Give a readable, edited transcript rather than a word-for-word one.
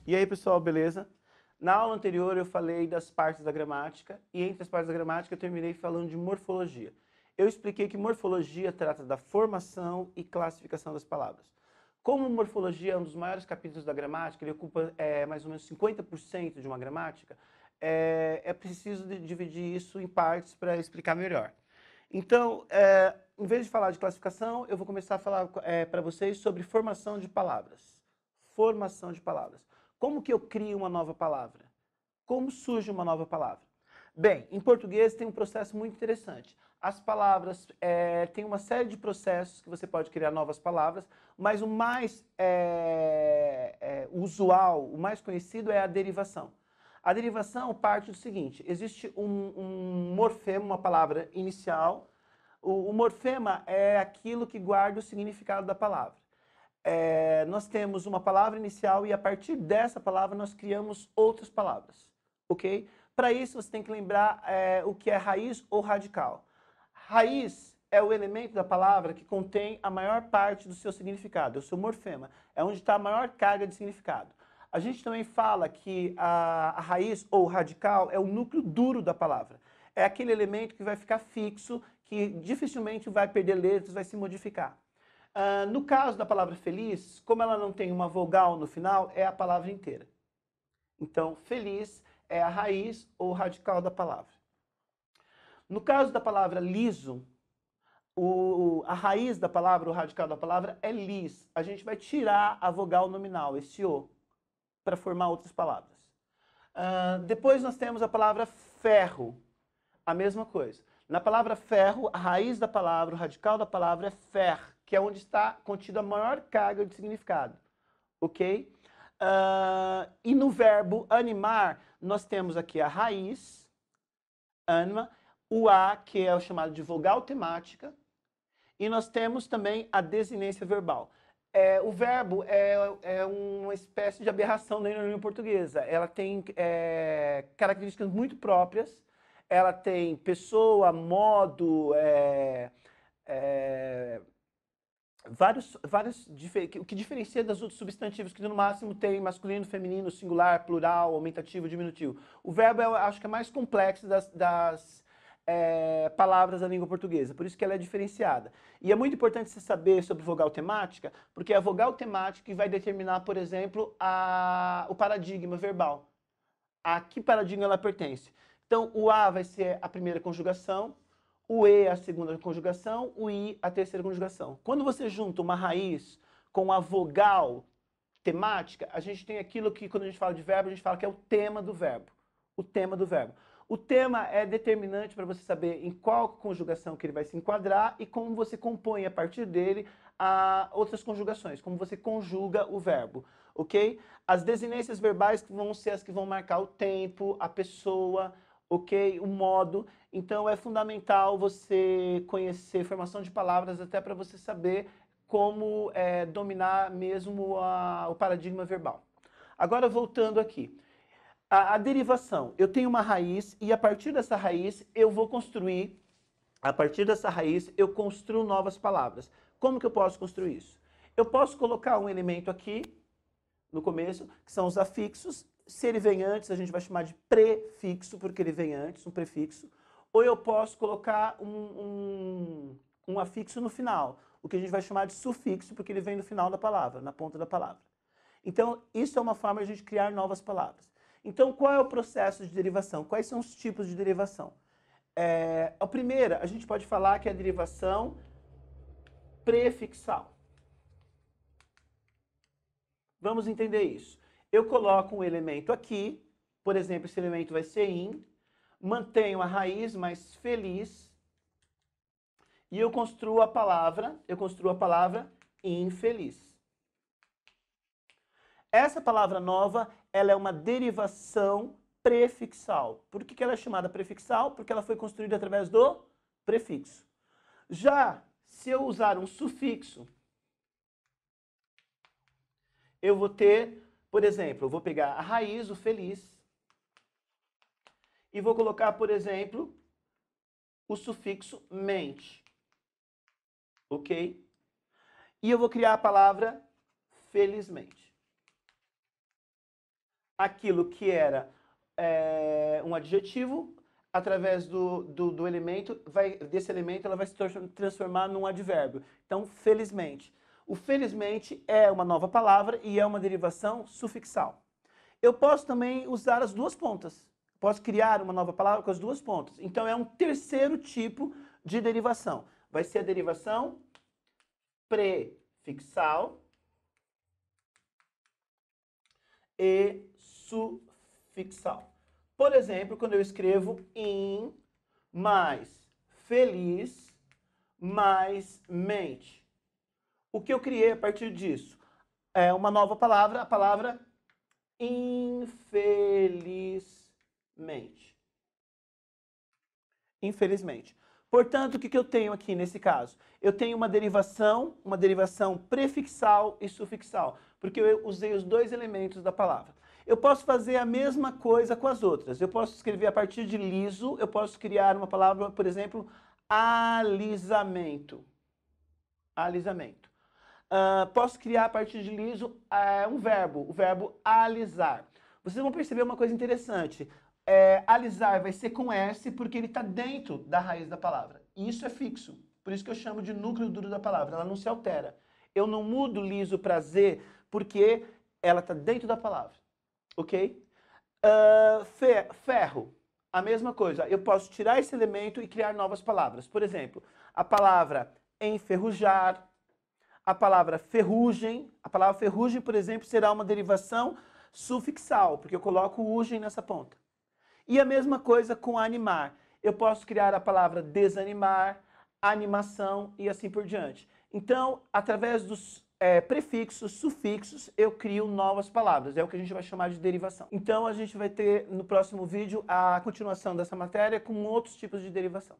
E aí, pessoal, beleza? Na aula anterior eu falei das partes da gramática e entre as partes da gramática eu terminei falando de morfologia. Eu expliquei que morfologia trata da formação e classificação das palavras. Como morfologia é um dos maiores capítulos da gramática, ele ocupa mais ou menos 50% de uma gramática, é preciso dividir isso em partes para explicar melhor. Então, em vez de falar de classificação, eu vou começar a falar para vocês sobre formação de palavras. Formação de palavras. Como que eu crio uma nova palavra? Como surge uma nova palavra? Bem, em português tem um processo muito interessante. As palavras, tem uma série de processos que você pode criar novas palavras, mas o mais usual, o mais conhecido é a derivação. A derivação parte do seguinte, existe um morfema, uma palavra inicial. O morfema é aquilo que guarda o significado da palavra. Nós temos uma palavra inicial e a partir dessa palavra nós criamos outras palavras, ok? Para isso você tem que lembrar o que é raiz ou radical. Raiz é o elemento da palavra que contém a maior parte do seu significado, é o seu morfema, é onde está a maior carga de significado. A gente também fala que a raiz ou radical é o núcleo duro da palavra. É aquele elemento que vai ficar fixo, que dificilmente vai perder letras, vai se modificar. No caso da palavra feliz, como ela não tem uma vogal no final, é a palavra inteira. Então, feliz é a raiz ou radical da palavra. No caso da palavra liso, a raiz da palavra, o radical da palavra é lis. A gente vai tirar a vogal nominal, esse o, para formar outras palavras. Depois nós temos a palavra ferro, a mesma coisa. Na palavra ferro, a raiz da palavra, o radical da palavra é fer, que é onde está contida a maior carga de significado, ok? E no verbo animar, nós temos aqui a raiz, anima, o a, que é o chamado de vogal temática, e nós temos também a desinência verbal. O verbo é uma espécie de aberração da língua portuguesa. Ela tem características muito próprias. Ela tem pessoa, modo, o que diferencia das outros substantivos, que no máximo tem masculino, feminino, singular, plural, aumentativo, diminutivo. O verbo, eu acho que é mais complexo das palavras da língua portuguesa, por isso que ela é diferenciada. E é muito importante você saber sobre vogal temática, porque é a vogal temática que vai determinar, por exemplo, o paradigma verbal. A que paradigma ela pertence. Então, o A vai ser a primeira conjugação, o E a segunda conjugação, o I a terceira conjugação. Quando você junta uma raiz com a vogal temática, a gente tem aquilo que, quando a gente fala de verbo, a gente fala que é o tema do verbo. O tema do verbo. O tema é determinante para você saber em qual conjugação que ele vai se enquadrar e como você compõe a partir dele outras conjugações, como você conjuga o verbo, ok? As desinências verbais vão ser as que vão marcar o tempo, a pessoa, ok? O modo. Então é fundamental você conhecer formação de palavras até para você saber como dominar mesmo o paradigma verbal. Agora voltando aqui. A derivação, eu tenho uma raiz e a partir dessa raiz eu vou construir, a partir dessa raiz eu construo novas palavras. Como que eu posso construir isso? Eu posso colocar um elemento aqui, no começo, que são os afixos. Se ele vem antes, a gente vai chamar de prefixo, porque ele vem antes, um prefixo. Ou eu posso colocar um afixo no final, o que a gente vai chamar de sufixo, porque ele vem no final da palavra, na ponta da palavra. Então, isso é uma forma de a gente criar novas palavras. Então, qual é o processo de derivação? Quais são os tipos de derivação? A primeira, a gente pode falar que é a derivação prefixal. Vamos entender isso. Eu coloco um elemento aqui, por exemplo, esse elemento vai ser in, mantenho a raiz mais feliz, e eu construo a palavra infeliz. Essa palavra nova, ela é uma derivação prefixal. Por que ela é chamada prefixal? Porque ela foi construída através do prefixo. Já se eu usar um sufixo, eu vou ter, por exemplo, eu vou pegar a raiz, o feliz, e vou colocar, por exemplo, o sufixo mente. Ok? E eu vou criar a palavra felizmente. aquilo que era um adjetivo, através do elemento, desse elemento ela vai se transformar num advérbio. Então, felizmente. O felizmente é uma nova palavra e é uma derivação sufixal. Eu posso também usar as duas pontas. Posso criar uma nova palavra com as duas pontas. Então, é um terceiro tipo de derivação. Vai ser a derivação prefixal e sufixal. Por exemplo, quando eu escrevo in mais feliz mais mente. O que eu criei a partir disso? É uma nova palavra, a palavra infelizmente. Infelizmente. Portanto, o que eu tenho aqui nesse caso? Eu tenho uma derivação prefixal e sufixal, porque eu usei os dois elementos da palavra. Eu posso fazer a mesma coisa com as outras. Eu posso escrever a partir de liso, eu posso criar uma palavra, por exemplo, alisamento. Alisamento. Posso criar a partir de liso um verbo, o verbo alisar. Vocês vão perceber uma coisa interessante. Alisar vai ser com S porque ele está dentro da raiz da palavra. E isso é fixo. Por isso que eu chamo de núcleo duro da palavra. Ela não se altera. Eu não mudo liso para Z porque ela está dentro da palavra. Ok? Ferro. A mesma coisa. Eu posso tirar esse elemento e criar novas palavras. Por exemplo, a palavra enferrujar, a palavra ferrugem. A palavra ferrugem, por exemplo, será uma derivação sufixal, porque eu coloco ugem nessa ponta. E a mesma coisa com animar. Eu posso criar a palavra desanimar, animação e assim por diante. Então, através dos prefixos, sufixos, eu crio novas palavras. É o que a gente vai chamar de derivação. Então, a gente vai ter no próximo vídeo a continuação dessa matéria com outros tipos de derivação.